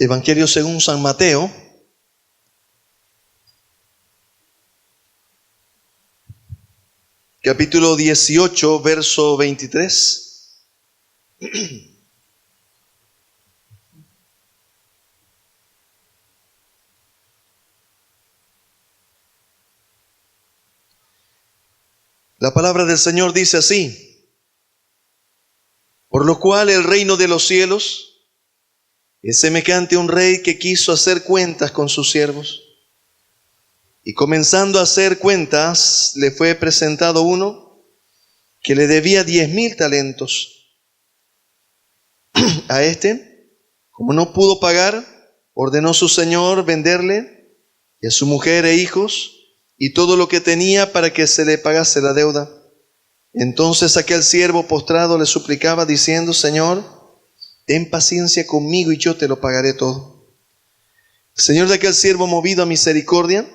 Evangelio según San Mateo, capítulo 18, verso 23. La palabra del Señor dice así: por lo cual el reino de los cielos es semejante a un rey que quiso hacer cuentas con sus siervos. Y comenzando a hacer cuentas, le fue presentado uno que le debía 10,000 talentos. A este, como no pudo pagar, ordenó su señor venderle y a su mujer e hijos y todo lo que tenía para que se le pagase la deuda. Entonces aquel siervo postrado le suplicaba diciendo: Señor, ten paciencia conmigo y yo te lo pagaré todo. El señor de aquel siervo, movido a misericordia,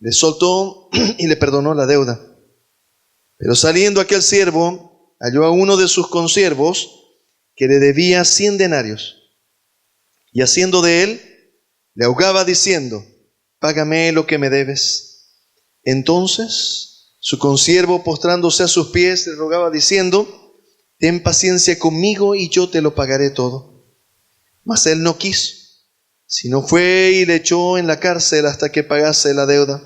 le soltó y le perdonó la deuda. Pero saliendo aquel siervo, halló a uno de sus consiervos que le debía 100 denarios. Y haciendo de él, le ahogaba diciendo: págame lo que me debes. Entonces su consiervo, postrándose a sus pies, le rogaba diciendo: ten paciencia conmigo y yo te lo pagaré todo. Mas él no quiso, sino fue y le echó en la cárcel hasta que pagase la deuda.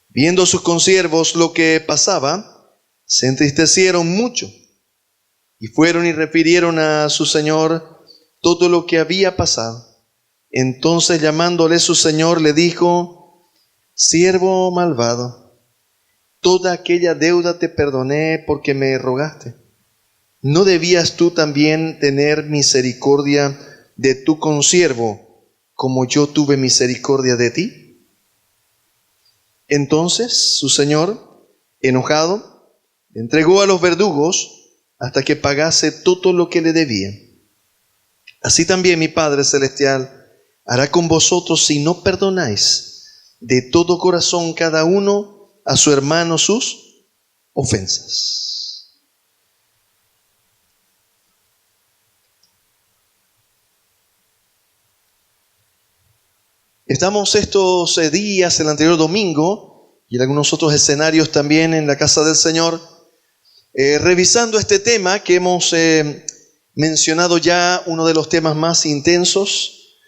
Viendo sus consiervos lo que pasaba, se entristecieron mucho y fueron y refirieron a su señor todo lo que había pasado. Entonces, llamándole su señor, le dijo: siervo malvado, toda aquella deuda te perdoné porque me rogaste. ¿No debías tú también tener misericordia de tu consiervo, como yo tuve misericordia de ti? Entonces su señor, enojado, le entregó a los verdugos hasta que pagase todo lo que le debía. Así también mi Padre Celestial hará con vosotros si no perdonáis de todo corazón cada uno a su hermano sus ofensas. Estamos estos días, el anterior domingo, y en algunos otros escenarios también en la casa del Señor, revisando este tema que hemos mencionado ya, uno de los temas más intensos,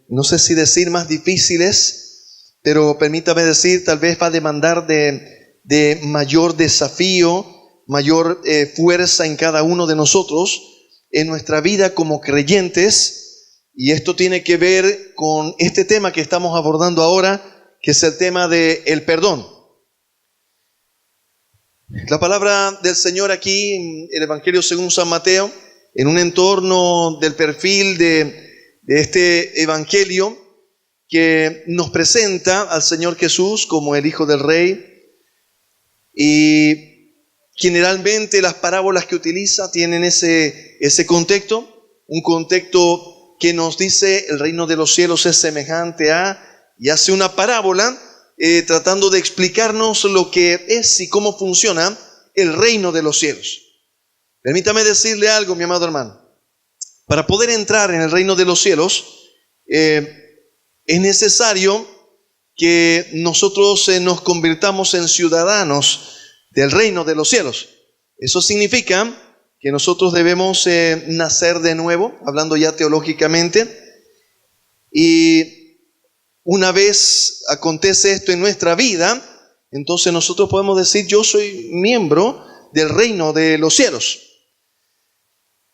no sé si decir más difíciles, pero permítame decir, tal vez va a demandar de mayor desafío, mayor fuerza en cada uno de nosotros, en nuestra vida como creyentes. Y esto tiene que ver con este tema que estamos abordando ahora, que es el tema del perdón. La palabra del Señor aquí en el Evangelio según San Mateo, en un entorno del perfil de este Evangelio que nos presenta al Señor Jesús como el Hijo del Rey. Y generalmente las parábolas que utiliza tienen ese contexto, un contexto que nos dice el reino de los cielos es semejante a, y hace una parábola tratando de explicarnos lo que es y cómo funciona el reino de los cielos. Permítame decirle algo, mi amado hermano. Para poder entrar en el reino de los cielos es necesario que nosotros nos convirtamos en ciudadanos del reino de los cielos. Eso significa que nosotros debemos nacer de nuevo, hablando ya teológicamente, y una vez acontece esto en nuestra vida, entonces nosotros podemos decir: yo soy miembro del reino de los cielos.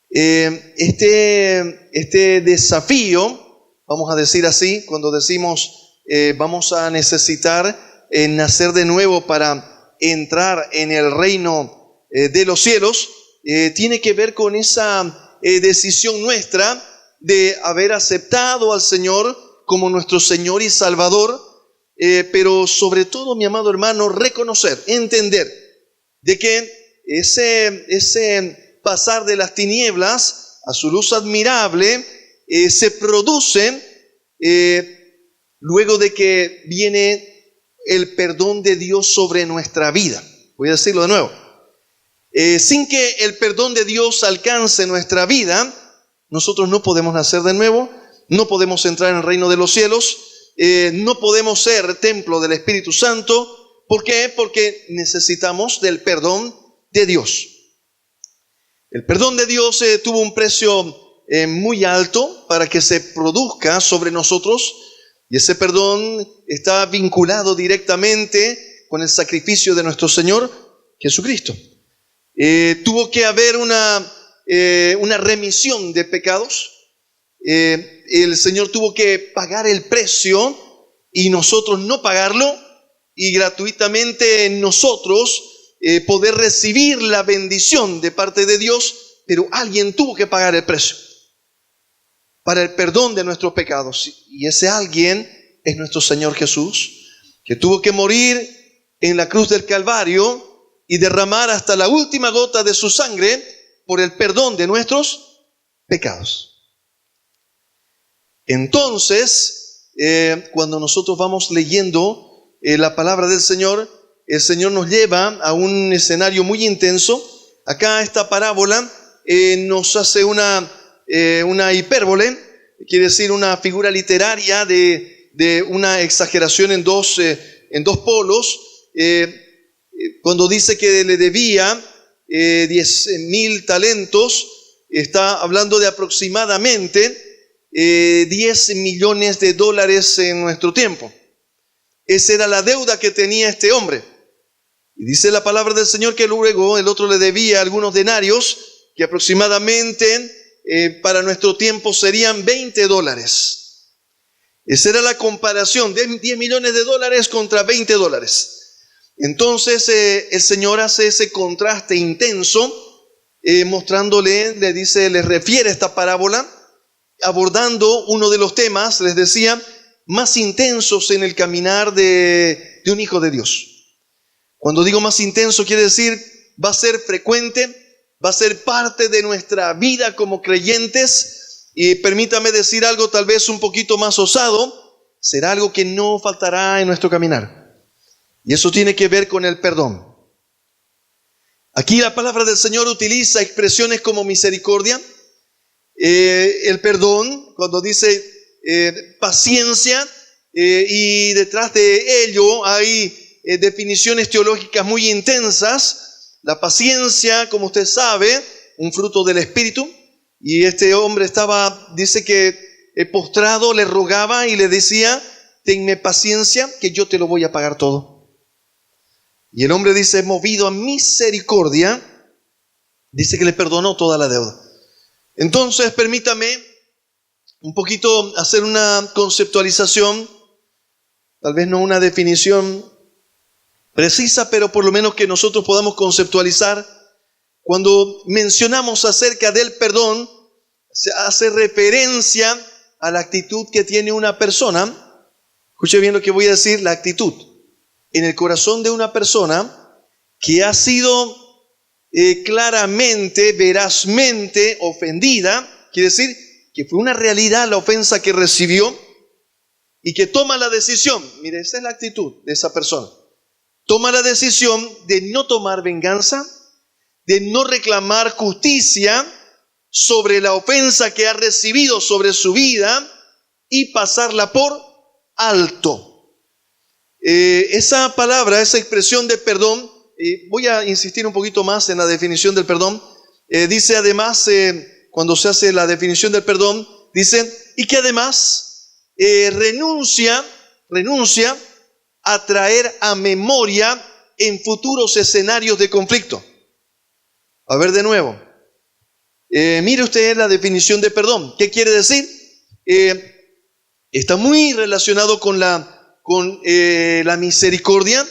Este desafío, vamos a decir así, cuando decimos vamos a necesitar nacer de nuevo para entrar en el reino de los cielos, tiene que ver con esa decisión nuestra de haber aceptado al Señor como nuestro Señor y Salvador, pero sobre todo, mi amado hermano, reconocer, entender de que ese pasar de las tinieblas a su luz admirable se produce luego de que viene el perdón de Dios sobre nuestra vida. Voy a decirlo de nuevo. Sin que el perdón de Dios alcance nuestra vida, nosotros no podemos nacer de nuevo, no podemos entrar en el reino de los cielos, no podemos ser templo del Espíritu Santo. ¿Por qué? Porque necesitamos del perdón de Dios. El perdón de Dios tuvo un precio muy alto para que se produzca sobre nosotros, y ese perdón está vinculado directamente con el sacrificio de nuestro Señor Jesucristo. Tuvo que haber una remisión de pecados. El Señor tuvo que pagar el precio y nosotros no pagarlo, y gratuitamente nosotros poder recibir la bendición de parte de Dios, pero alguien tuvo que pagar el precio para el perdón de nuestros pecados, y ese alguien es nuestro Señor Jesús, que tuvo que morir en la cruz del Calvario y derramar hasta la última gota de su sangre por el perdón de nuestros pecados. Entonces, cuando nosotros vamos leyendo la palabra del Señor, el Señor nos lleva a un escenario muy intenso. Acá esta parábola nos hace una hipérbole, quiere decir una figura literaria de una exageración en dos polos. Cuando dice que le debía 10,000 talentos, está hablando de aproximadamente 10 millones de dólares en nuestro tiempo. Esa era la deuda que tenía este hombre. Y dice la palabra del Señor que luego el otro le debía algunos denarios, que aproximadamente para nuestro tiempo serían 20 dólares. Esa era la comparación de 10 millones de dólares contra 20 dólares. Entonces el Señor hace ese contraste intenso, mostrándole, le refiere esta parábola, abordando uno de los temas, les decía, más intensos en el caminar de un hijo de Dios. Cuando digo más intenso, quiere decir va a ser frecuente, va a ser parte de nuestra vida como creyentes, y permítame decir algo tal vez un poquito más osado, será algo que no faltará en nuestro caminar. Y eso tiene que ver con el perdón. Aquí la palabra del Señor utiliza expresiones como misericordia, el perdón, cuando dice paciencia, y detrás de ello hay definiciones teológicas muy intensas. La paciencia, como usted sabe, un fruto del Espíritu, y este hombre dice que postrado le rogaba y le decía: tenme paciencia, que yo te lo voy a pagar todo. Y el hombre dice, movido a misericordia, dice que le perdonó toda la deuda. Entonces, permítame un poquito hacer una conceptualización, tal vez no una definición precisa, pero por lo menos que nosotros podamos conceptualizar. Cuando mencionamos acerca del perdón, se hace referencia a la actitud que tiene una persona. Escuche bien lo que voy a decir, la actitud en el corazón de una persona que ha sido claramente, verazmente ofendida, quiere decir que fue una realidad la ofensa que recibió, y que toma la decisión, mire, esa es la actitud de esa persona, toma la decisión de no tomar venganza, de no reclamar justicia sobre la ofensa que ha recibido sobre su vida y pasarla por alto. Esa palabra, esa expresión de perdón, voy a insistir un poquito más en la definición del perdón. Dice además, cuando se hace la definición del perdón, dice, y que además renuncia a traer a memoria en futuros escenarios de conflicto. A ver de nuevo. Mire usted la definición de perdón. ¿Qué quiere decir? Está muy relacionado con la misericordia,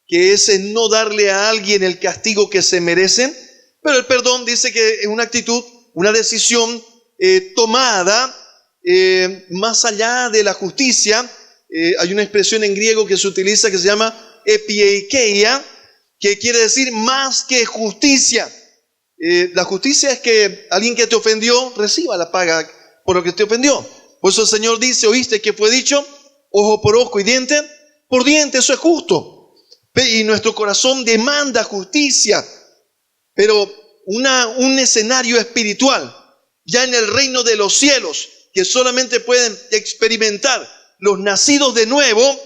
que es no darle a alguien el castigo que se merece. Pero el perdón dice que es una actitud, una decisión tomada más allá de la justicia. Hay una expresión en griego que se utiliza que se llama epieikeia, que quiere decir más que justicia. La justicia es que alguien que te ofendió reciba la paga por lo que te ofendió. Por eso el Señor dice, ¿oíste que fue dicho? Ojo por ojo y diente por diente, eso es justo. Y nuestro corazón demanda justicia, pero un escenario espiritual. ya en el reino de los cielos, que solamente pueden experimentar los nacidos de nuevo,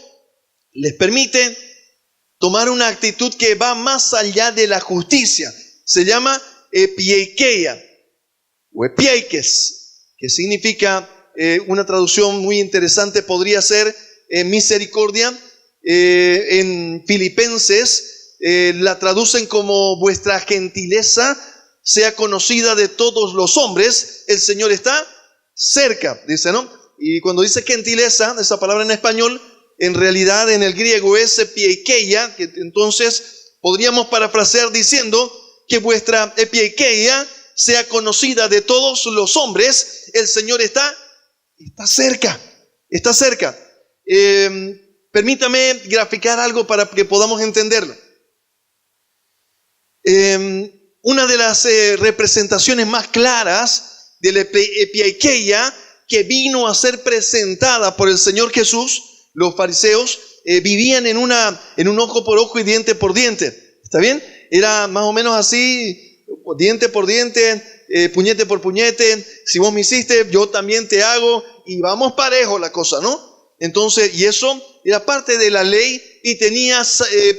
les permite tomar una actitud que va más allá de la justicia. Se llama epieikeia o epiekes, que significa, una traducción muy interesante podría ser misericordia. En Filipenses la traducen como vuestra gentileza sea conocida de todos los hombres, el Señor está cerca, dice, ¿no? Y cuando dice gentileza, esa palabra en español, en realidad en el griego es epieikeia, que entonces podríamos parafrasear diciendo que vuestra epieikeia sea conocida de todos los hombres, el Señor está cerca, está cerca. Permítame graficar algo para que podamos entenderlo. Una de las representaciones más claras de la epieikeia que vino a ser presentada por el Señor Jesús, los fariseos vivían en un ojo por ojo y diente por diente. ¿Está bien? Era más o menos así, diente por diente, puñete por puñete. Si vos me hiciste, yo también te hago, y vamos parejo la cosa, ¿no? Entonces, y eso era parte de la ley y tenía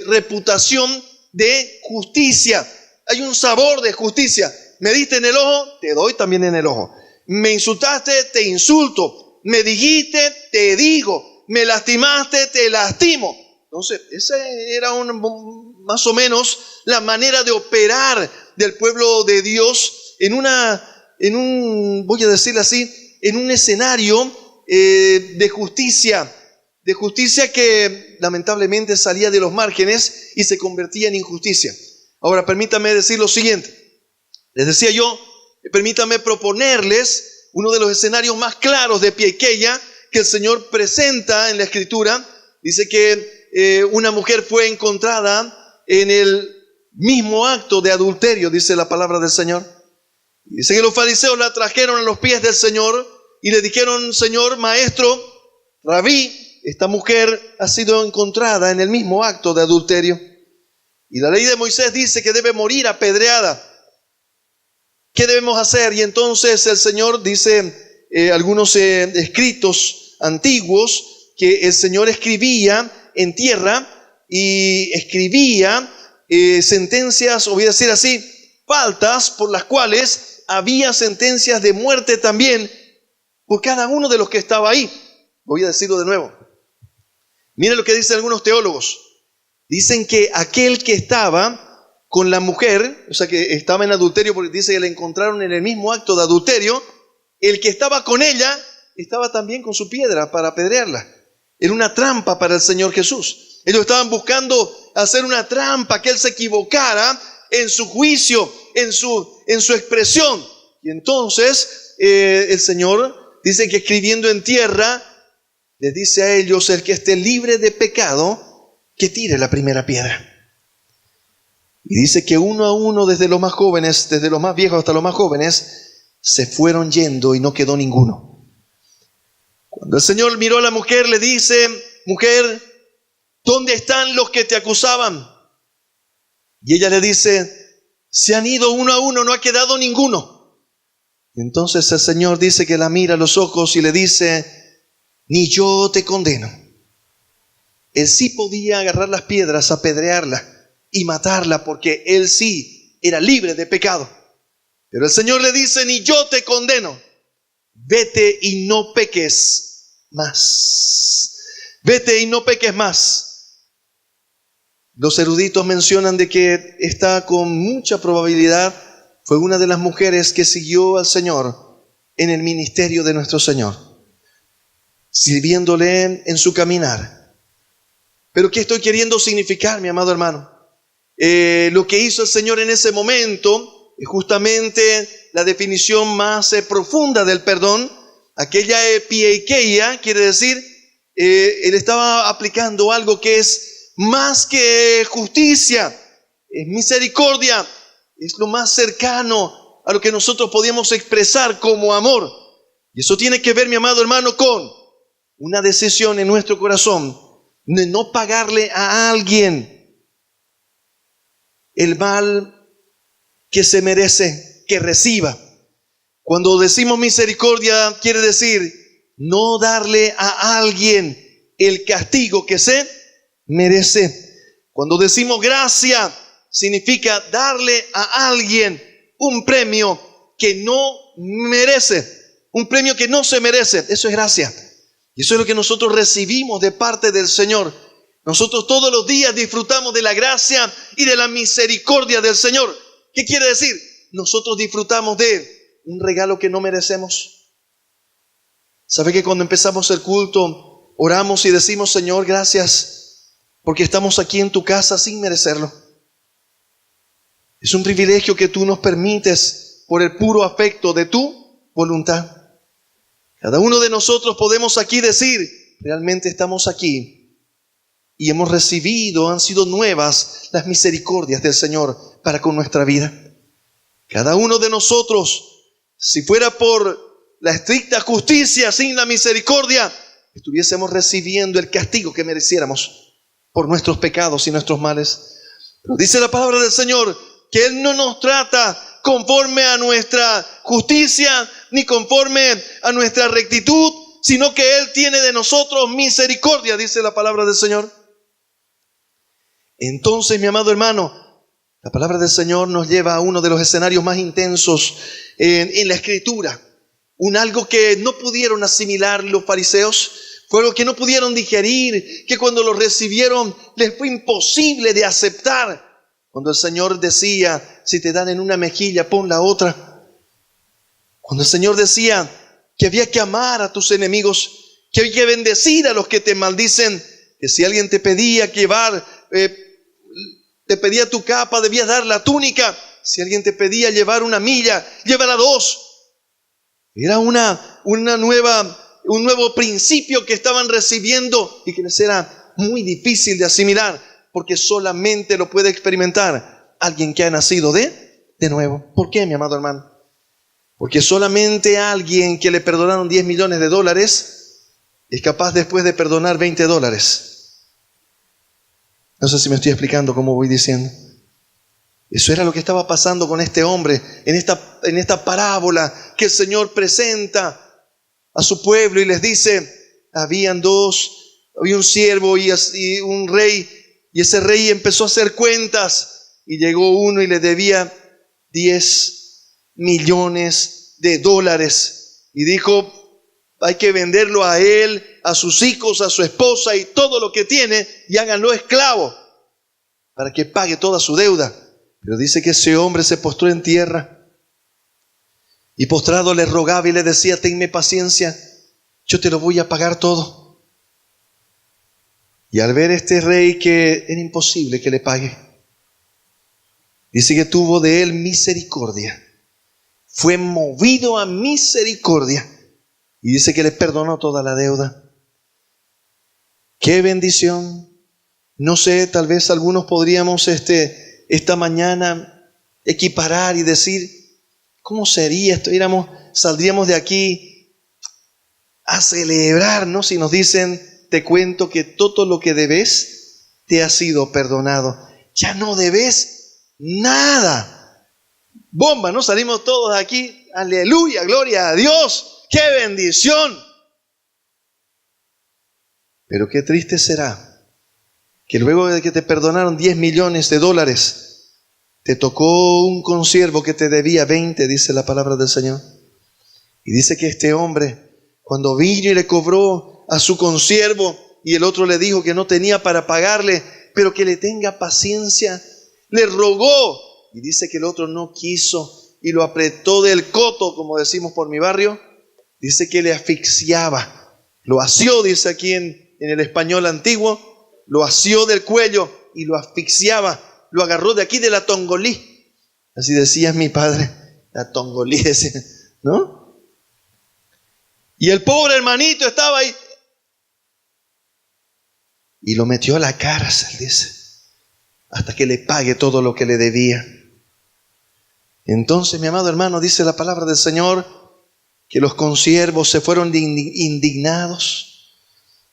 reputación de justicia. Hay un sabor de justicia. Me diste en el ojo, te doy también en el ojo. Me insultaste, te insulto. Me dijiste, te digo. Me lastimaste, te lastimo. Entonces, esa era más o menos la manera de operar del pueblo de Dios voy a decirlo así, en un escenario de justicia que lamentablemente salía de los márgenes y se convertía en injusticia. Ahora, permítame decir lo siguiente. Les decía yo, permítame proponerles uno de los escenarios más claros de epieikeia que el Señor presenta en la Escritura. Dice que una mujer fue encontrada en el mismo acto de adulterio, dice la palabra del Señor. Dice que los fariseos la trajeron a los pies del Señor y le dijeron: Señor, maestro, rabí, esta mujer ha sido encontrada en el mismo acto de adulterio. Y la ley de Moisés dice que debe morir apedreada. ¿Qué debemos hacer? Y entonces el Señor dice, algunos escritos antiguos, que el Señor escribía en tierra y escribía sentencias, o voy a decir así, faltas por las cuales había sentencias de muerte también por cada uno de los que estaba ahí. Voy a decirlo de nuevo. Miren lo que dicen algunos teólogos. Dicen que aquel que estaba con la mujer, o sea, que estaba en adulterio, porque dice que la encontraron en el mismo acto de adulterio, el que estaba con ella estaba también con su piedra para apedrearla. Era una trampa para el Señor Jesús. Ellos estaban buscando hacer una trampa, que Él se equivocara en su juicio, en su expresión. Y entonces el Señor dice que escribiendo en tierra, les dice a ellos: el que esté libre de pecado, que tire la primera piedra. Y dice que uno a uno, desde los más jóvenes, desde los más viejos hasta los más jóvenes, se fueron yendo y no quedó ninguno. Cuando el Señor miró a la mujer, le dice: mujer, ¿dónde están los que te acusaban? Y ella le dice: se han ido uno a uno, no ha quedado ninguno. Y entonces el Señor dice que la mira a los ojos y le dice: ni yo te condeno. Él sí podía agarrar las piedras, apedrearla y matarla, porque él sí era libre de pecado. Pero el Señor le dice: ni yo te condeno. Vete y no peques más. Vete y no peques más. Los eruditos mencionan de que esta, con mucha probabilidad, fue una de las mujeres que siguió al Señor en el ministerio de nuestro Señor, sirviéndole en su caminar. Pero ¿qué estoy queriendo significar, mi amado hermano? Lo que hizo el Señor en ese momento es justamente la definición más profunda del perdón. Aquella epieikeia quiere decir, Él estaba aplicando algo que es más que justicia, es misericordia, es lo más cercano a lo que nosotros podíamos expresar como amor. Y eso tiene que ver, mi amado hermano, con una decisión en nuestro corazón de no pagarle a alguien el mal que se merece que reciba. Cuando decimos misericordia, quiere decir no darle a alguien el castigo que se merece. Cuando decimos gracia, significa darle a alguien un premio que no merece, un premio que no se merece. Eso es gracia. Y eso es lo que nosotros recibimos de parte del Señor. Nosotros todos los días disfrutamos de la gracia y de la misericordia del Señor. ¿Qué quiere decir? Nosotros disfrutamos de un regalo que no merecemos. ¿Sabe que cuando empezamos el culto, oramos y decimos, Señor, gracias, porque estamos aquí en tu casa sin merecerlo? Es un privilegio que tú nos permites por el puro afecto de tu voluntad. Cada uno de nosotros podemos aquí decir, realmente estamos aquí y hemos recibido, han sido nuevas las misericordias del Señor para con nuestra vida. Cada uno de nosotros, si fuera por la estricta justicia, sin la misericordia, estuviésemos recibiendo el castigo que mereciéramos por nuestros pecados y nuestros males. Pero dice la palabra del Señor que Él no nos trata conforme a nuestra justicia ni conforme a nuestra rectitud, sino que Él tiene de nosotros misericordia, dice la palabra del Señor. Entonces, mi amado hermano, la palabra del Señor nos lleva a uno de los escenarios más intensos en la Escritura. Algo que no pudieron asimilar los fariseos, fue algo que no pudieron digerir, que cuando lo recibieron les fue imposible de aceptar. Cuando el Señor decía, si te dan en una mejilla, pon la otra. Cuando el Señor decía que había que amar a tus enemigos, que había que bendecir a los que te maldicen, que si alguien te pedía te pedía tu capa, debías dar la túnica. Si alguien te pedía llevar una milla, llévala 2. Era un nuevo principio que estaban recibiendo y que les era muy difícil de asimilar, porque solamente lo puede experimentar alguien que ha nacido de nuevo. ¿Por qué, mi amado hermano? Porque solamente alguien que le perdonaron $10 millones es capaz después de perdonar $20. No sé si me estoy explicando cómo voy diciendo. Eso era lo que estaba pasando con este hombre en esta parábola que el Señor presenta a su pueblo y les dice, había un siervo y un rey, y ese rey empezó a hacer cuentas y llegó uno y le debía $10 millones y dijo, hay que venderlo a él, a sus hijos, a su esposa y todo lo que tiene y háganlo esclavo para que pague toda su deuda. Pero dice que ese hombre se postró en tierra y postrado le rogaba y le decía, tenme paciencia, yo te lo voy a pagar todo. Y al ver este rey que era imposible que le pague, dice que tuvo de él misericordia, fue movido a misericordia y dice que le perdonó toda la deuda. ¡Qué bendición! No sé, tal vez algunos podríamos esta mañana equiparar y decir, ¿cómo sería esto? Saldríamos de aquí a celebrar, ¿no? Si nos dicen, te cuento que todo lo que debes te ha sido perdonado. Ya no debes nada. Bomba, ¿no? Salimos todos de aquí, aleluya, gloria a Dios, ¡qué bendición! Pero qué triste será que luego de que te perdonaron $10 millones, te tocó un consiervo que te debía 20, dice la palabra del Señor. Y dice que este hombre, cuando vino y le cobró a su consiervo, y el otro le dijo que no tenía para pagarle, pero que le tenga paciencia, le rogó. Y dice que el otro no quiso y lo apretó del coto, como decimos por mi barrio. Dice que le asfixiaba. Lo asió, dice aquí en el español antiguo, lo asió del cuello y lo asfixiaba. Lo agarró de aquí de la tongolí. Así decía mi padre, la tongolí, ¿no? Y el pobre hermanito estaba ahí. Y lo metió a la cárcel, dice, hasta que le pague todo lo que le debía. Entonces, mi amado hermano, dice la palabra del Señor, que los consiervos se fueron indignados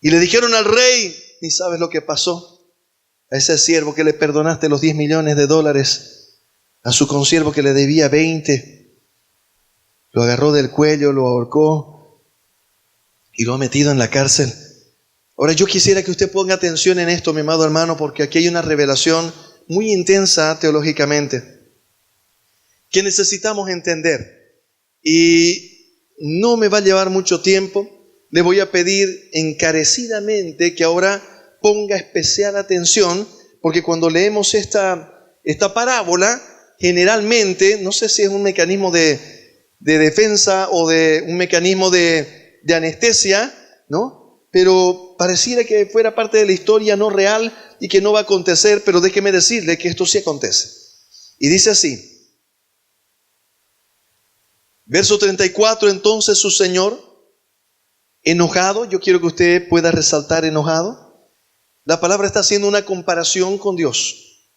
y le dijeron al rey, ni sabes lo que pasó, a ese siervo que le perdonaste los $10 millones, a su consiervo que le debía 20, lo agarró del cuello, lo ahorcó y lo ha metido en la cárcel. Ahora yo quisiera que usted ponga atención en esto, mi amado hermano, porque aquí hay una revelación muy intensa teológicamente que necesitamos entender. Y no me va a llevar mucho tiempo. Le voy a pedir encarecidamente que ahora ponga especial atención, porque cuando leemos esta parábola, generalmente, no sé si es un mecanismo de defensa o de un mecanismo de anestesia, ¿no? Pero pareciera que fuera parte de la historia no real y que no va a acontecer, pero déjeme decirle que esto sí acontece. Y dice así, verso 34, entonces su señor, enojado, yo quiero que usted pueda resaltar enojado, la palabra está haciendo una comparación con Dios.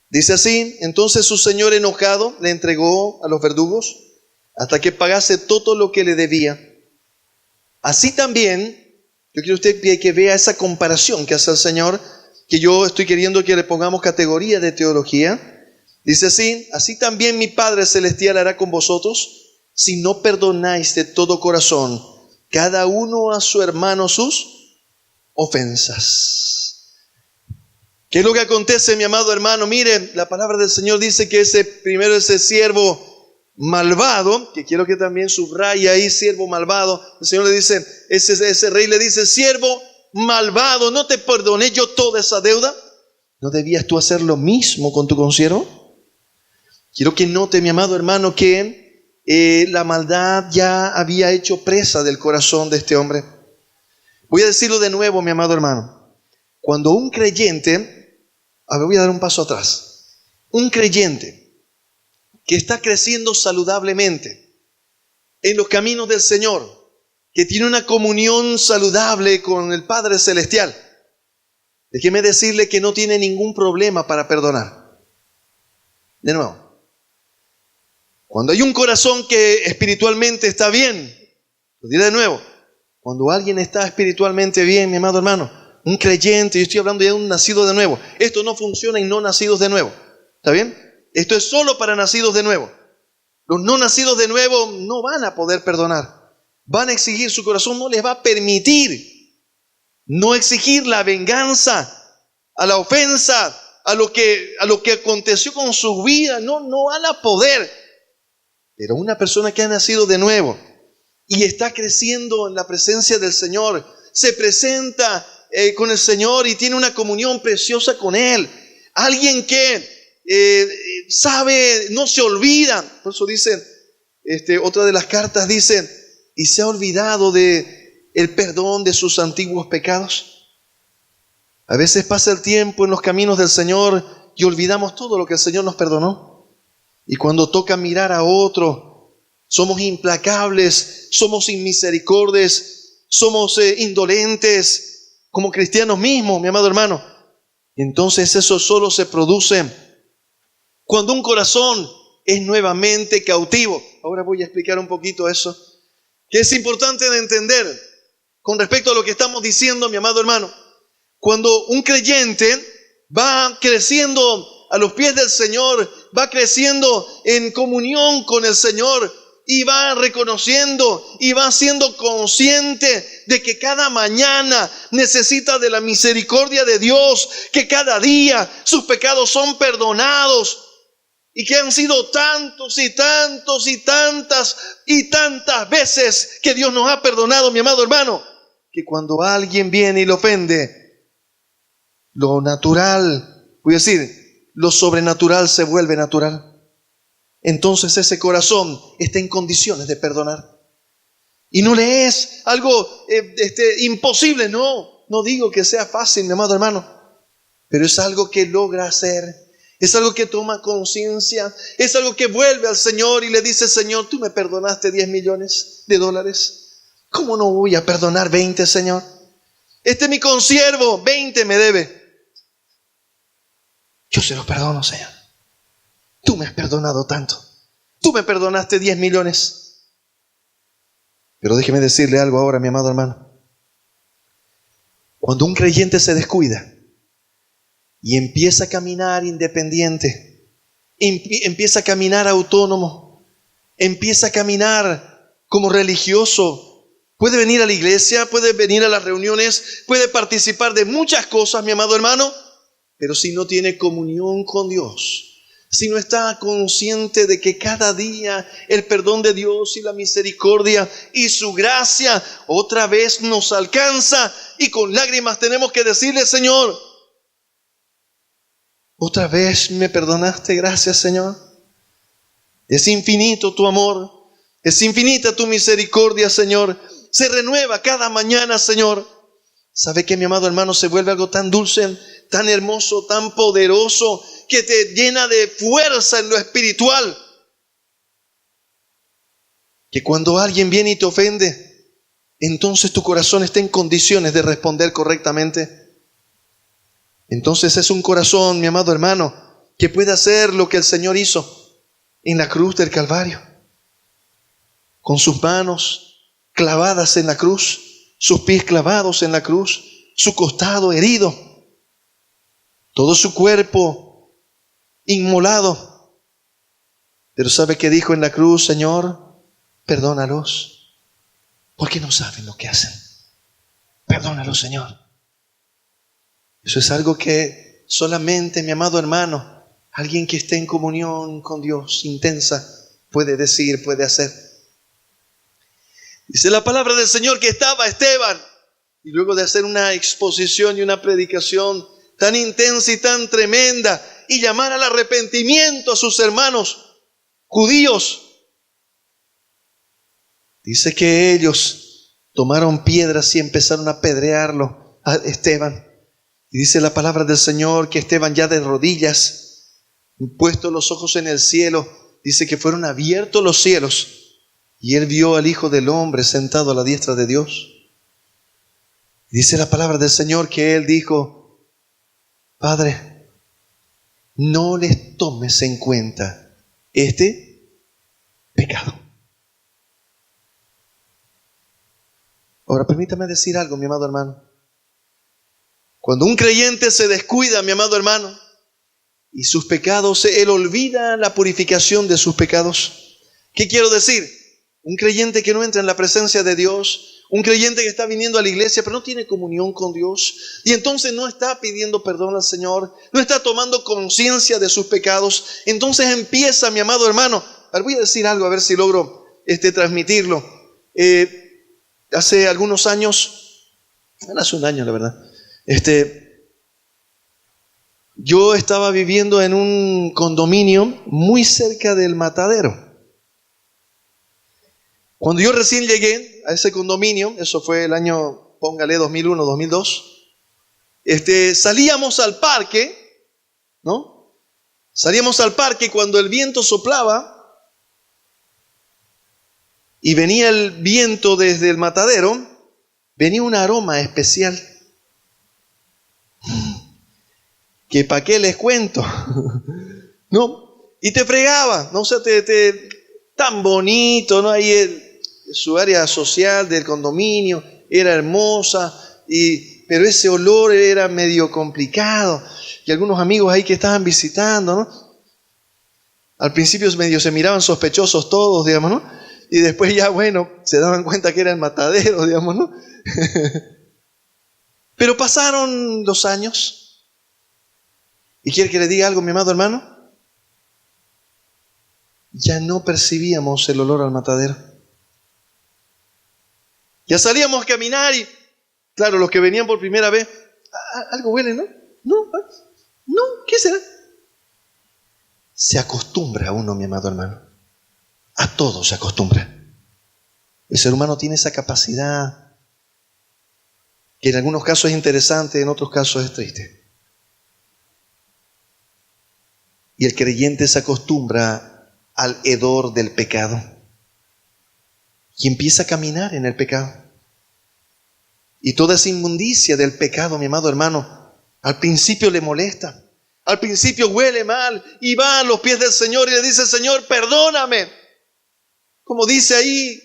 Dice así, entonces su señor enojado le entregó a los verdugos hasta que pagase todo lo que le debía. Así también, yo quiero usted que vea esa comparación que hace el Señor, que yo estoy queriendo que le pongamos categoría de teología. Dice así, así también mi Padre Celestial hará con vosotros, si no perdonáis de todo corazón, cada uno a su hermano sus ofensas. ¿Qué es lo que acontece, mi amado hermano? Mire, la palabra del Señor dice que ese siervo malvado, que quiero que también subraye ahí, siervo malvado, el Señor le dice, ese rey le dice, siervo malvado, ¿no te perdoné yo toda esa deuda? ¿No debías tú hacer lo mismo con tu consiervo? Quiero que note, mi amado hermano, que la maldad ya había hecho presa del corazón de este hombre. Voy a decirlo de nuevo, mi amado hermano. Cuando un creyente, voy a dar un paso atrás, un creyente que está creciendo saludablemente en los caminos del Señor, que tiene una comunión saludable con el Padre Celestial, déjeme decirle que no tiene ningún problema para perdonar. De nuevo, cuando hay un corazón que espiritualmente está bien, lo diré de nuevo, cuando alguien está espiritualmente bien, mi amado hermano, un creyente, yo estoy hablando ya de un nacido de nuevo, esto no funciona en no nacidos de nuevo, ¿está bien? Esto es solo para nacidos de nuevo. Los no nacidos de nuevo no van a poder perdonar. Van a exigir, su corazón no les va a permitir no exigir la venganza, a la ofensa, a lo que aconteció con su vida. No van a poder. Pero una persona que ha nacido de nuevo y está creciendo en la presencia del Señor, se presenta con el Señor y tiene una comunión preciosa con Él. Alguien que sabe, no se olvida. Por eso dice, otra de las cartas dice, y se ha olvidado de el perdón de sus antiguos pecados. A veces pasa el tiempo en los caminos del Señor y olvidamos todo lo que el Señor nos perdonó. Y cuando toca mirar a otro, somos implacables, somos inmisericordias, somos indolentes, como cristianos mismos, mi amado hermano. Entonces eso solo se produce cuando un corazón es nuevamente cautivo. Ahora voy a explicar un poquito eso, que es importante de entender con respecto a lo que estamos diciendo, mi amado hermano. Cuando un creyente va creciendo a los pies del Señor, va creciendo en comunión con el Señor y va reconociendo y va siendo consciente de que cada mañana necesita de la misericordia de Dios, que cada día sus pecados son perdonados, y que han sido tantos y tantos y tantas veces que Dios nos ha perdonado, mi amado hermano, que cuando alguien viene y lo ofende, lo natural, voy a decir, lo sobrenatural se vuelve natural. Entonces ese corazón está en condiciones de perdonar. Y no le es algo imposible, no digo que sea fácil, mi amado hermano, pero es algo que logra hacer. Es algo que toma conciencia, es algo que vuelve al Señor y le dice, Señor, tú me perdonaste $10 millones. ¿Cómo no voy a perdonar 20, Señor? Mi consiervo, 20 me debe. Yo se lo perdono, Señor. Tú me has perdonado tanto. Tú me perdonaste 10 millones. Pero déjeme decirle algo ahora, mi amado hermano. Cuando un creyente se descuida y empieza a caminar independiente, empieza a caminar autónomo, empieza a caminar como religioso. Puede venir a la iglesia, puede venir a las reuniones, puede participar de muchas cosas, mi amado hermano, pero si no tiene comunión con Dios, si no está consciente de que cada día el perdón de Dios y la misericordia y su gracia otra vez nos alcanza, y con lágrimas tenemos que decirle: Señor, otra vez me perdonaste, gracias Señor. Es infinito tu amor, es infinita tu misericordia, Señor. Se renueva cada mañana, Señor. ¿Sabe que, mi amado hermano, se vuelve algo tan dulce, tan hermoso, tan poderoso, que te llena de fuerza en lo espiritual? Que cuando alguien viene y te ofende, entonces tu corazón está en condiciones de responder correctamente. Entonces es un corazón, mi amado hermano, que puede hacer lo que el Señor hizo en la cruz del Calvario, con sus manos clavadas en la cruz, sus pies clavados en la cruz, su costado herido, todo su cuerpo inmolado. Pero ¿sabe qué dijo en la cruz? Señor, perdónalos, porque no saben lo que hacen. Perdónalos, Señor. Eso es algo que solamente, mi amado hermano, alguien que esté en comunión con Dios intensa puede decir, puede hacer. Dice la palabra del Señor que estaba Esteban, y luego de hacer una exposición y una predicación tan intensa y tan tremenda, y llamar al arrepentimiento a sus hermanos judíos, dice que ellos tomaron piedras y empezaron a apedrearlo a Esteban. Y dice la palabra del Señor que Esteban, ya de rodillas, puesto los ojos en el cielo, dice que fueron abiertos los cielos y él vio al Hijo del Hombre sentado a la diestra de Dios. Dice la palabra del Señor que él dijo: Padre, no les tomes en cuenta este pecado. Ahora permítame decir algo, mi amado hermano. Cuando un creyente se descuida, mi amado hermano, y sus pecados, él olvida la purificación de sus pecados. ¿Qué quiero decir? Un creyente que no entra en la presencia de Dios, un creyente que está viniendo a la iglesia pero no tiene comunión con Dios, y entonces no está pidiendo perdón al Señor, no está tomando conciencia de sus pecados, entonces empieza, mi amado hermano, voy a decir algo a ver si logro transmitirlo. Hace algunos años, hace un año la verdad, yo estaba viviendo en un condominio muy cerca del Matadero. Cuando yo recién llegué a ese condominio, eso fue el año, póngale 2001, 2002, salíamos al parque, ¿no? Salíamos al parque cuando el viento soplaba y venía el viento desde el Matadero, venía un aroma especial. Que para qué les cuento, ¿no? Y te fregaba, ¿no? O sea, tan bonito, ¿no? Ahí su área social del condominio era hermosa, pero ese olor era medio complicado. Y algunos amigos ahí que estaban visitando, ¿no? Al principio medio se miraban sospechosos todos, digamos, ¿no? Y después ya, bueno, se daban cuenta que era el Matadero, digamos, ¿no? Pero pasaron los años. ¿Y quiere que le diga algo, mi amado hermano? Ya no percibíamos el olor al matadero. Ya salíamos a caminar y, claro, los que venían por primera vez, algo huele, ¿no? No, ¿qué será? Se acostumbra uno, mi amado hermano. A todo se acostumbra. El ser humano tiene esa capacidad que en algunos casos es interesante, en otros casos es triste. Y el creyente se acostumbra al hedor del pecado y empieza a caminar en el pecado. Y toda esa inmundicia del pecado, mi amado hermano, al principio le molesta, al principio huele mal y va a los pies del Señor y le dice: Señor, perdóname. Como dice ahí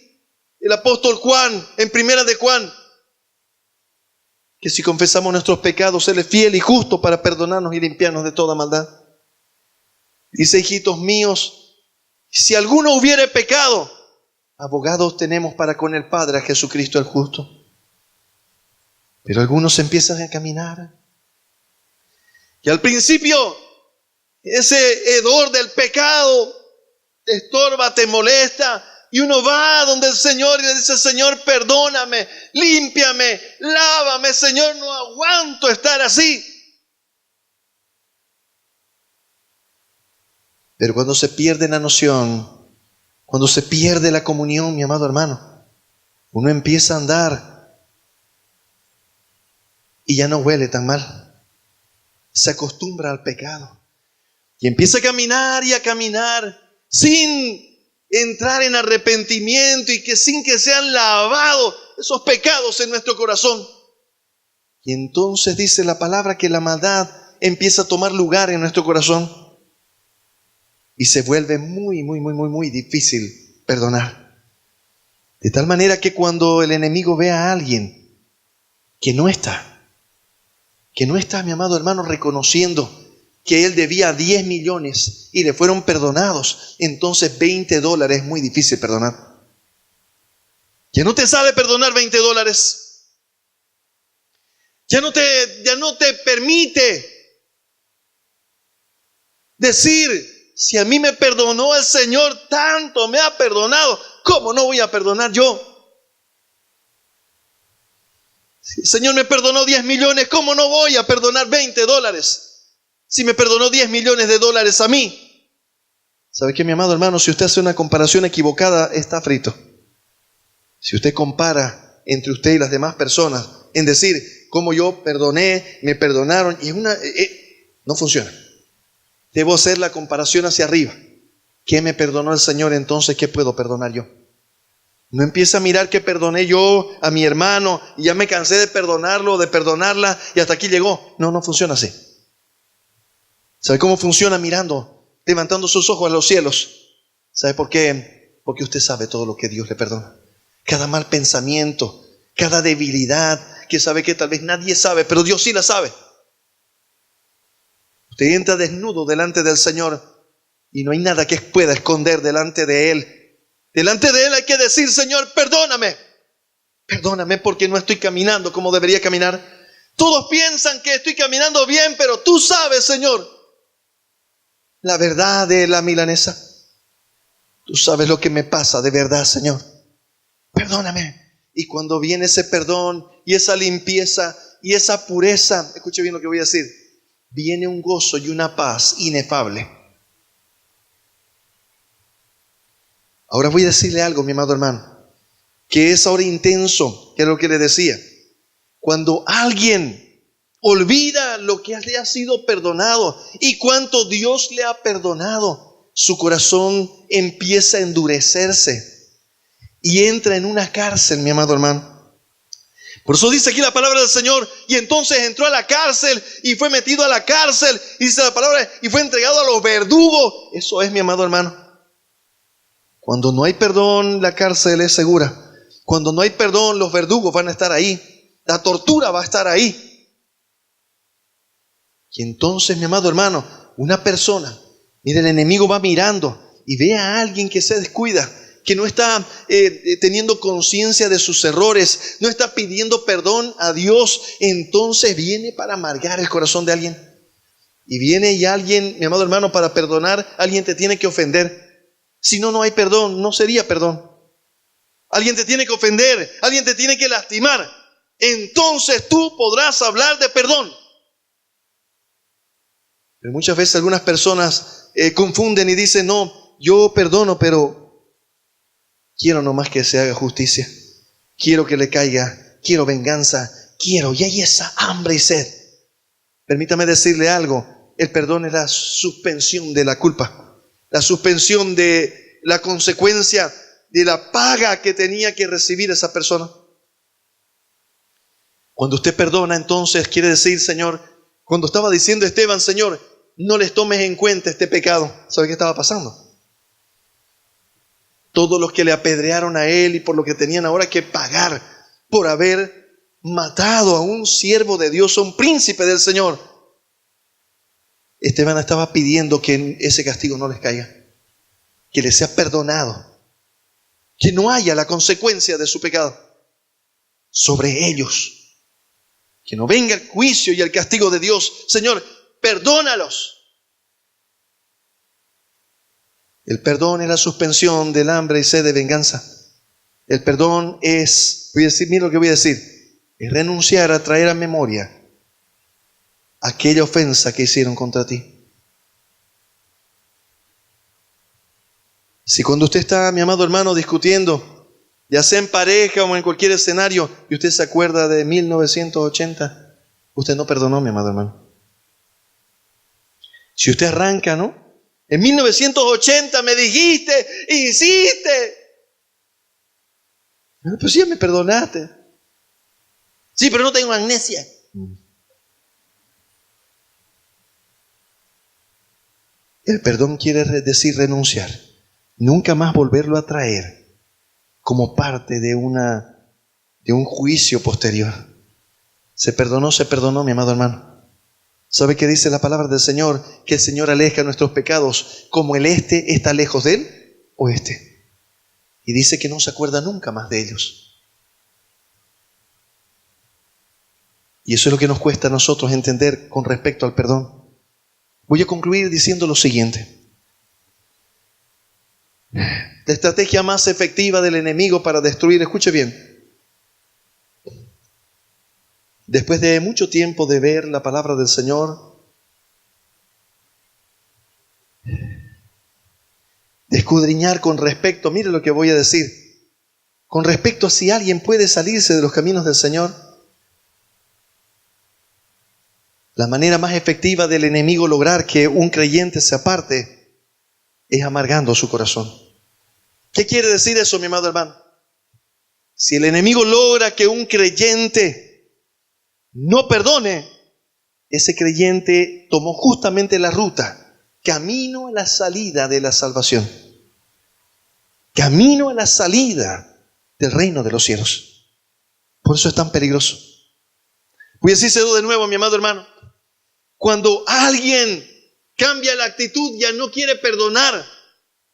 el apóstol Juan, en Primera de Juan, que si confesamos nuestros pecados, Él es fiel y justo para perdonarnos y limpiarnos de toda maldad. Dice: hijitos míos, Si alguno hubiere pecado, abogados tenemos para con el Padre, a Jesucristo el justo. Pero algunos empiezan a caminar. Y al principio, ese hedor del pecado te estorba, te molesta. Y uno va donde el Señor y le dice: Señor, perdóname, límpiame, lávame, Señor, no aguanto estar así. Pero cuando se pierde la noción, cuando se pierde la comunión, mi amado hermano, uno empieza a andar y ya no huele tan mal. Se acostumbra al pecado y empieza a caminar y a caminar sin entrar en arrepentimiento y sin que sean lavados esos pecados en nuestro corazón. Y entonces dice la palabra que la maldad empieza a tomar lugar en nuestro corazón y se vuelve muy difícil perdonar. De tal manera que cuando el enemigo ve a alguien que no está, mi amado hermano, reconociendo que él debía 10 millones y le fueron perdonados, entonces $20 es muy difícil perdonar. Ya no te sale perdonar $20. Ya no te permite decir: si a mí me perdonó el Señor, tanto me ha perdonado, ¿cómo no voy a perdonar yo? Si el Señor me perdonó 10 millones, ¿cómo no voy a perdonar $20? Si me perdonó 10 millones de dólares a mí. ¿Sabe qué, mi amado hermano? Si usted hace una comparación equivocada, está frito. Si usted compara entre usted y las demás personas en decir: cómo yo perdoné, me perdonaron, y no funciona. Debo hacer la comparación hacia arriba. ¿Qué me perdonó el Señor? Entonces, ¿qué puedo perdonar yo? No empieza a mirar que perdoné yo a mi hermano y ya me cansé de perdonarlo, de perdonarla y hasta aquí llegó. No funciona así. ¿Sabe cómo funciona? Mirando, levantando sus ojos a los cielos. ¿Sabe por qué? Porque usted sabe todo lo que Dios le perdona. Cada mal pensamiento, cada debilidad que sabe que tal vez nadie sabe, pero Dios sí la sabe. Usted entra desnudo delante del Señor y no hay nada que pueda esconder delante de Él. Delante de Él hay que decir: Señor, perdóname. Perdóname porque no estoy caminando como debería caminar. Todos piensan que estoy caminando bien, pero tú sabes, Señor, la verdad de la milanesa. Tú sabes lo que me pasa de verdad, Señor. Perdóname. Y cuando viene ese perdón y esa limpieza y esa pureza, escuche bien lo que voy a decir, viene un gozo y una paz inefable. Ahora voy a decirle algo, mi amado hermano, que es ahora intenso, que es lo que le decía. Cuando alguien olvida lo que le ha sido perdonado y cuánto Dios le ha perdonado, su corazón empieza a endurecerse y entra en una cárcel, mi amado hermano. Por eso dice aquí la palabra del Señor: y entonces entró a la cárcel y fue metido a la cárcel, y dice la palabra, y fue entregado a los verdugos. Eso es, mi amado hermano. Cuando no hay perdón, la cárcel es segura. Cuando no hay perdón, los verdugos van a estar ahí. La tortura va a estar ahí. Y entonces, mi amado hermano, una persona, mire, el enemigo va mirando y ve a alguien que se descuida, que no está teniendo conciencia de sus errores, no está pidiendo perdón a Dios. Entonces viene para amargar el corazón de alguien. Y viene y alguien, mi amado hermano, para perdonar, alguien te tiene que ofender. Si no, no hay perdón, no sería perdón. Alguien te tiene que ofender, alguien te tiene que lastimar. Entonces tú podrás hablar de perdón. Pero muchas veces algunas personas confunden y dicen: no, yo perdono, pero quiero nomás que se haga justicia. Quiero que le caiga, quiero venganza, quiero. Y hay esa hambre y sed. Permítame decirle algo: el perdón es la suspensión de la culpa, la suspensión de la consecuencia de la paga que tenía que recibir esa persona. Cuando usted perdona, entonces quiere decir: Señor, cuando estaba diciendo Esteban, Señor, no les tomes en cuenta este pecado, ¿sabe qué estaba pasando? Todos los que le apedrearon a él y por lo que tenían ahora que pagar por haber matado a un siervo de Dios, a un príncipe del Señor, Esteban estaba pidiendo que ese castigo no les caiga, que les sea perdonado, que no haya la consecuencia de su pecado sobre ellos, que no venga el juicio y el castigo de Dios. Señor, perdónalos. El perdón es la suspensión del hambre y sed de venganza. El perdón es, mira lo que voy a decir, es renunciar a traer a memoria aquella ofensa que hicieron contra ti. Si cuando usted está, mi amado hermano, discutiendo, ya sea en pareja o en cualquier escenario, y usted se acuerda de 1980, usted no perdonó, mi amado hermano. Si usted arranca, ¿no? En 1980 me dijiste, hiciste. Pues sí, me perdonaste. Sí, pero no tengo amnesia. El perdón quiere decir renunciar. Nunca más volverlo a traer como parte de un juicio posterior. Se perdonó, mi amado hermano. ¿Sabe qué dice la palabra del Señor? Que el Señor aleja nuestros pecados como el este está lejos del oeste. Y dice que no se acuerda nunca más de ellos. Y eso es lo que nos cuesta a nosotros entender con respecto al perdón. Voy a concluir diciendo lo siguiente. La estrategia más efectiva del enemigo para destruir, escuche bien. Después de mucho tiempo de ver la palabra del Señor, de escudriñar con respecto, mire lo que voy a decir, con respecto a si alguien puede salirse de los caminos del Señor, la manera más efectiva del enemigo lograr que un creyente se aparte es amargando su corazón. ¿Qué quiere decir eso, mi amado hermano? Si el enemigo logra que un creyente no perdone, ese creyente tomó justamente la ruta, camino a la salida de la salvación, camino a la salida del reino de los cielos. Por eso es tan peligroso. Voy a decírselo de nuevo, mi amado hermano. Cuando alguien cambia la actitud, ya no quiere perdonar,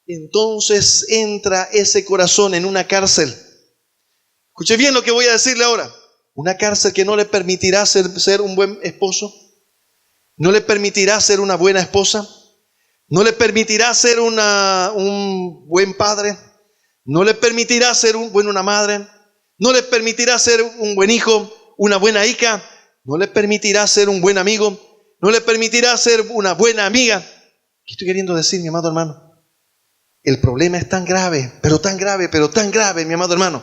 entonces entra ese corazón en una cárcel. Escuche bien lo que voy a decirle ahora. Una cárcel que no le permitirá ser un buen esposo, no le permitirá ser una buena esposa, no le permitirá ser un buen padre, no le permitirá ser una madre, no le permitirá ser un buen hijo, una buena hija, no le permitirá ser un buen amigo, no le permitirá ser una buena amiga. ¿Qué estoy queriendo decir, mi amado hermano? El problema es tan grave, pero tan grave, pero tan grave, mi amado hermano,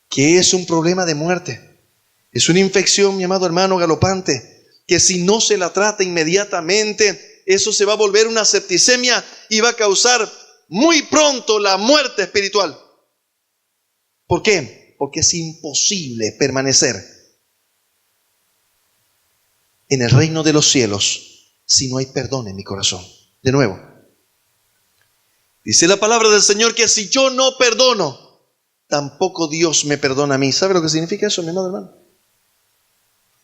que es un problema de muerte. Es una infección, mi amado hermano, galopante, que si no se la trata inmediatamente, eso se va a volver una septicemia y va a causar muy pronto la muerte espiritual. ¿Por qué? Porque es imposible permanecer en el reino de los cielos si no hay perdón en mi corazón. De nuevo, dice la palabra del Señor que si yo no perdono, tampoco Dios me perdona a mí. ¿Sabe lo que significa eso, mi amado hermano?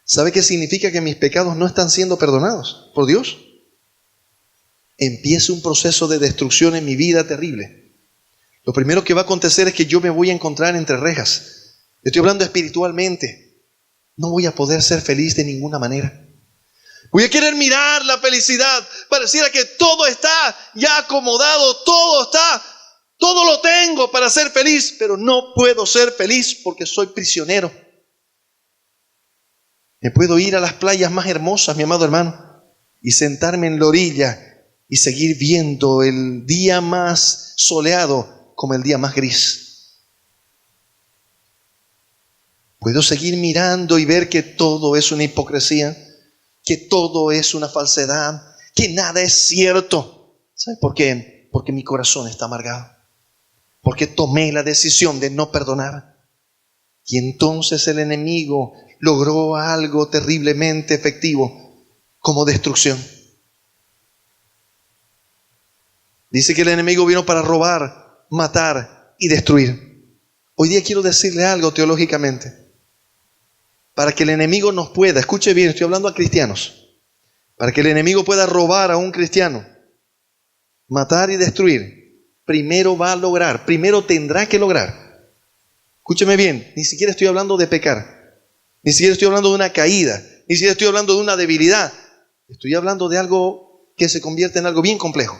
¿Sabe qué significa? Que mis pecados no están siendo perdonados por Dios. Empieza un proceso de destrucción en mi vida terrible. Lo primero que va a acontecer es que yo me voy a encontrar entre rejas. Estoy hablando espiritualmente. No voy a poder ser feliz de ninguna manera. Voy a querer mirar la felicidad. Pareciera que todo está ya acomodado, todo lo tengo para ser feliz, pero no puedo ser feliz porque soy prisionero. Me puedo ir a las playas más hermosas, mi amado hermano, y sentarme en la orilla y seguir viendo el día más soleado como el día más gris. Puedo seguir mirando y ver que todo es una hipocresía, que todo es una falsedad, que nada es cierto. ¿Sabe por qué? Porque mi corazón está amargado. Porque tomé la decisión de no perdonar. Y entonces el enemigo logró algo terriblemente efectivo como destrucción. Dice que el enemigo vino para robar, matar y destruir. Hoy día quiero decirle algo teológicamente. Para que el enemigo nos pueda, escuche bien, estoy hablando a cristianos, para que el enemigo pueda robar a un cristiano, matar y destruir, primero va a lograr, primero tendrá que lograr. Escúcheme bien, ni siquiera estoy hablando de pecar, ni siquiera estoy hablando de una caída, ni siquiera estoy hablando de una debilidad. Estoy hablando de algo que se convierte en algo bien complejo.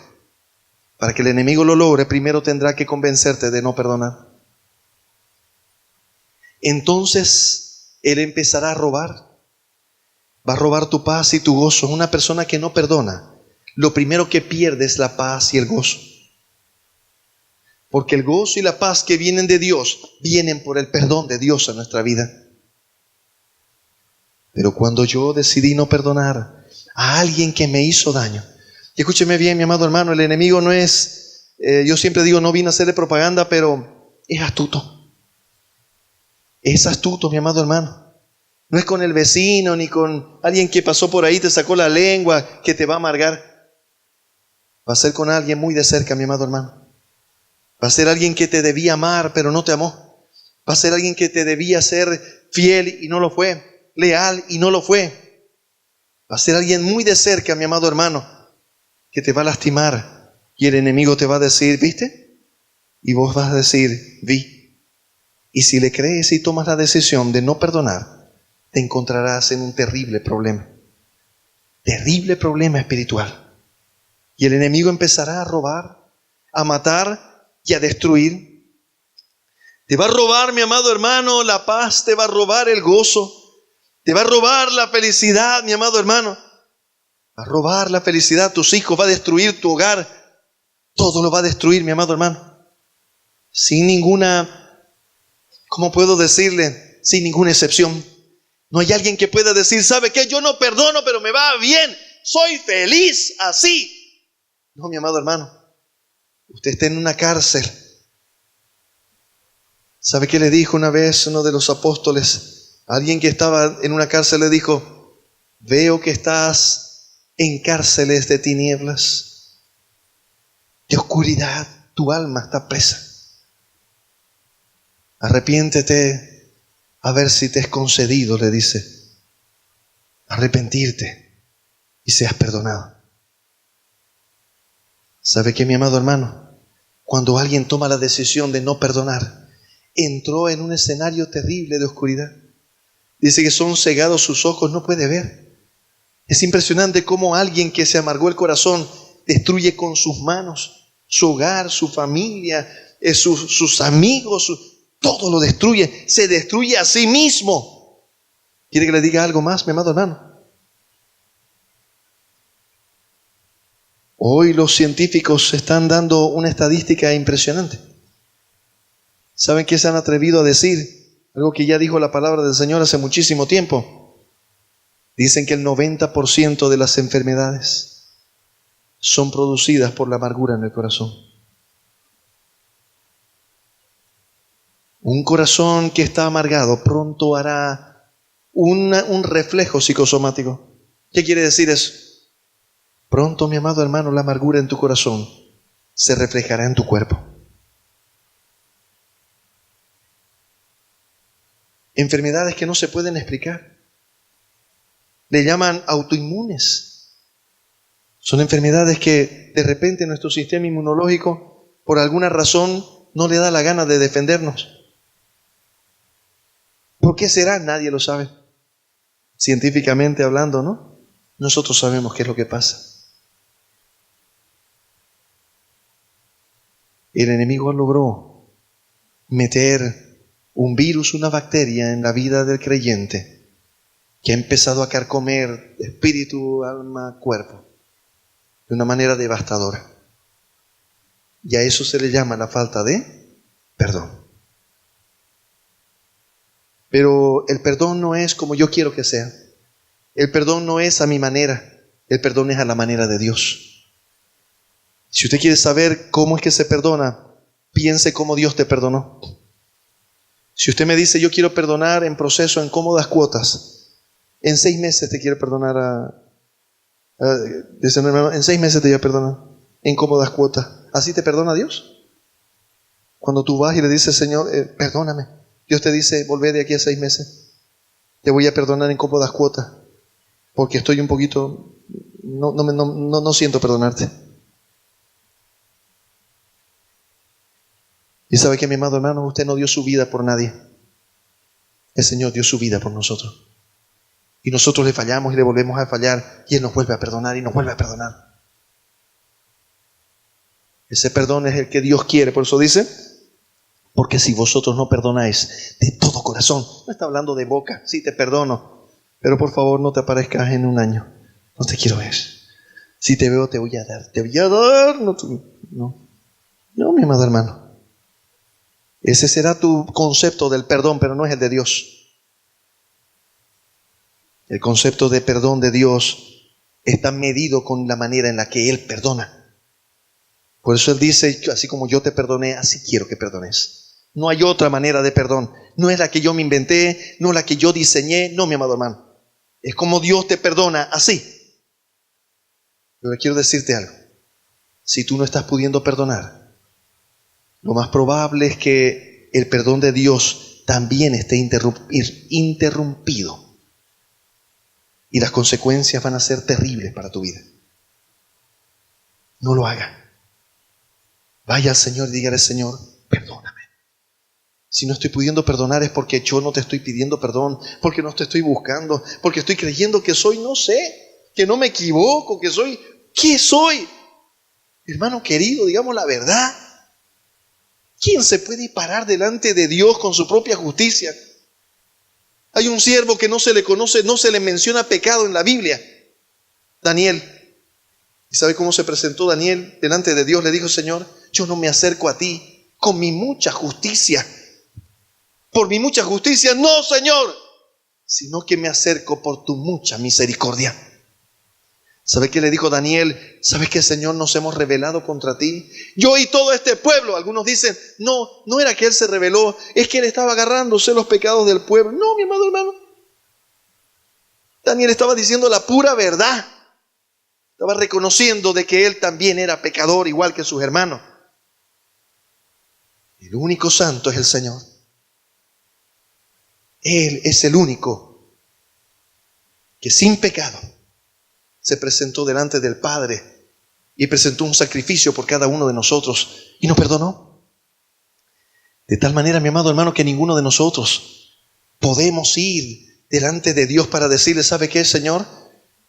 Para que el enemigo lo logre, primero tendrá que convencerte de no perdonar. Entonces, él empezará a robar. Va a robar tu paz y tu gozo. Una persona que no perdona, lo primero que pierde es la paz y el gozo. Porque el gozo y la paz que vienen de Dios, vienen por el perdón de Dios en nuestra vida. Pero cuando yo decidí no perdonar a alguien que me hizo daño, y escúcheme bien, mi amado hermano, el enemigo no es, yo siempre digo, no vine a hacerle propaganda, pero es astuto. Es astuto, mi amado hermano. No es con el vecino, ni con alguien que pasó por ahí, te sacó la lengua, que te va a amargar. Va a ser con alguien muy de cerca, mi amado hermano. Va a ser alguien que te debía amar, pero no te amó. Va a ser alguien que te debía ser fiel y no lo fue. Leal y no lo fue. Va a ser alguien muy de cerca, mi amado hermano, que te va a lastimar. Y el enemigo te va a decir, ¿viste? Y vos vas a decir, vi. Y si le crees y tomas la decisión de no perdonar, te encontrarás en un terrible problema espiritual. Y el enemigo empezará a robar, a matar y a destruir. Te va a robar, mi amado hermano, la paz, te va a robar el gozo, te va a robar la felicidad, mi amado hermano. Va a robar la felicidad, tus hijos, va a destruir tu hogar, todo lo va a destruir, mi amado hermano. Sin ninguna, ¿cómo puedo decirle? Sin ninguna excepción. No hay alguien que pueda decir, ¿sabe qué? Yo no perdono, pero me va bien. Soy feliz así. No, mi amado hermano. Usted está en una cárcel. ¿Sabe qué le dijo una vez uno de los apóstoles? Alguien que estaba en una cárcel le dijo, veo que estás en cárceles de tinieblas, de oscuridad. Tu alma está presa. Arrepiéntete. A ver si te es concedido, le dice, arrepentirte y seas perdonado. ¿Sabe qué, mi amado hermano? Cuando alguien toma la decisión de no perdonar, entró en un escenario terrible de oscuridad. Dice que son cegados sus ojos, no puede ver. Es impresionante cómo alguien que se amargó el corazón destruye con sus manos su hogar, su familia, sus amigos, todo lo destruye, se destruye a sí mismo. ¿Quiere que le diga algo más, mi amado hermano? Hoy los científicos están dando una estadística impresionante. ¿Saben qué se han atrevido a decir? Algo que ya dijo la palabra del Señor hace muchísimo tiempo. Dicen que el 90% de las enfermedades son producidas por la amargura en el corazón. Un corazón que está amargado pronto hará un reflejo psicosomático. ¿Qué quiere decir eso? Pronto, mi amado hermano, la amargura en tu corazón se reflejará en tu cuerpo. Enfermedades que no se pueden explicar. Le llaman autoinmunes. Son enfermedades que de repente nuestro sistema inmunológico, por alguna razón, no le da la gana de defendernos. ¿Por qué será? Nadie lo sabe. Científicamente hablando, ¿no? Nosotros sabemos qué es lo que pasa. El enemigo logró meter un virus, una bacteria en la vida del creyente que ha empezado a carcomer espíritu, alma, cuerpo de una manera devastadora. Y a eso se le llama la falta de perdón. Pero el perdón no es como yo quiero que sea. El perdón no es a mi manera. El perdón es a la manera de Dios. Si usted quiere saber cómo es que se perdona, piense cómo Dios te perdonó. Si usted me dice, yo quiero perdonar en proceso, en cómodas cuotas, en 6 meses te quiero perdonar dice, no, en 6 meses te voy a perdonar, en cómodas cuotas. ¿Así te perdona Dios? Cuando tú vas y le dices, Señor, perdóname, Dios te dice, volvé de aquí a 6 meses. Te voy a perdonar en cómodas cuotas, porque estoy un poquito, no siento perdonarte. Y sabe que, mi amado hermano, usted no dio su vida por nadie. El Señor dio su vida por nosotros. Y nosotros le fallamos y le volvemos a fallar. Y Él nos vuelve a perdonar y nos vuelve a perdonar. Ese perdón es el que Dios quiere. Por eso dice, porque si vosotros no perdonáis de todo corazón. No está hablando de boca. Sí, te perdono. Pero por favor no te aparezcas en un año. No te quiero ver. Si te veo te voy a dar. Te voy a dar. No, mi amado hermano. Ese será tu concepto del perdón, pero no es el de Dios. El concepto de perdón de Dios está medido con la manera en la que Él perdona. Por eso Él dice, así como yo te perdoné, así quiero que perdones. No hay otra manera de perdón. No es la que yo me inventé, no la que yo diseñé. No, mi amado hermano. Es como Dios te perdona, así. Pero quiero decirte algo. Si tú no estás pudiendo perdonar, lo más probable es que el perdón de Dios también esté interrumpido. Y las consecuencias van a ser terribles para tu vida. No lo haga. Vaya al Señor y dígale, Señor, perdóname. Si no estoy pudiendo perdonar es porque yo no te estoy pidiendo perdón, porque no te estoy buscando, porque estoy creyendo que soy, no sé, que no me equivoco, que soy, ¿qué soy? Hermano querido, digamos la verdad. ¿Quién se puede parar delante de Dios con su propia justicia? Hay un siervo que no se le conoce, no se le menciona pecado en la Biblia. Daniel. ¿Y sabe cómo se presentó Daniel delante de Dios? Le dijo, Señor, yo no me acerco a ti con mi mucha justicia. Por mi mucha justicia, no, Señor, sino que me acerco por tu mucha misericordia. ¿Sabe qué le dijo Daniel? ¿Sabes que, Señor, nos hemos rebelado contra ti? Yo y todo este pueblo. Algunos dicen, no era que él se rebeló, es que él estaba agarrándose los pecados del pueblo. No, mi amado hermano. Daniel estaba diciendo la pura verdad. Estaba reconociendo de que él también era pecador, igual que sus hermanos. El único santo es el Señor. Él es el único que sin pecado se presentó delante del Padre y presentó un sacrificio por cada uno de nosotros y nos perdonó. De tal manera, mi amado hermano, que ninguno de nosotros podemos ir delante de Dios para decirle, ¿sabe qué, Señor?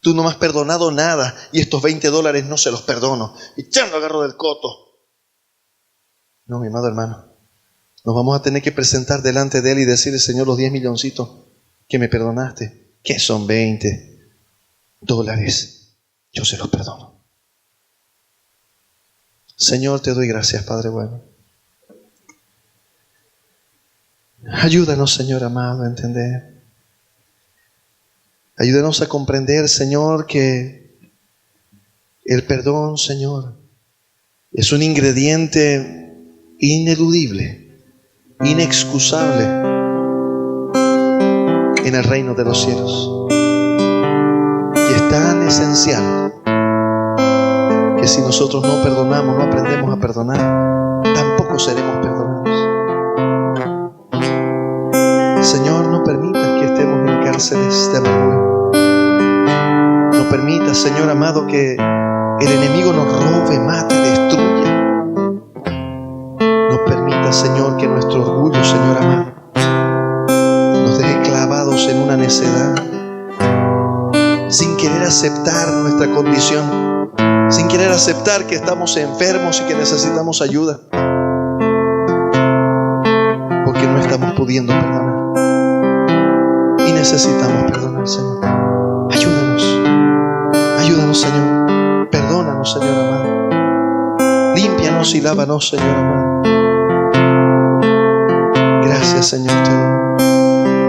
Tú no me has perdonado nada y estos $20 no se los perdono. Y ya lo agarro del coto. No, mi amado hermano. Nos vamos a tener que presentar delante de Él y decirle, Señor, los 10 milloncitos que me perdonaste, que son $20. Yo se los perdono. Señor, te doy gracias, Padre bueno. Ayúdanos, Señor amado, a entender. Ayúdanos a comprender, Señor, que el perdón, Señor, es un ingrediente ineludible, inexcusable en el reino de los cielos. Y es tan esencial que si nosotros no perdonamos, no aprendemos a perdonar, tampoco seremos perdonados. Señor, no permitas que estemos en cárceles de amargura. No permitas, Señor amado, que el enemigo nos robe, mate, destruya. No permitas, Señor, que nuestro orgullo, Señor amado, nos deje clavados en una necedad, sin querer aceptar nuestra condición, sin querer aceptar que estamos enfermos y que necesitamos ayuda, porque no estamos pudiendo perdonar. Y necesitamos perdonar, Señor. Ayúdanos, Señor. Perdónanos, Señor amado. Límpianos y lávanos, Señor amado. Gracias, Señor, te doy.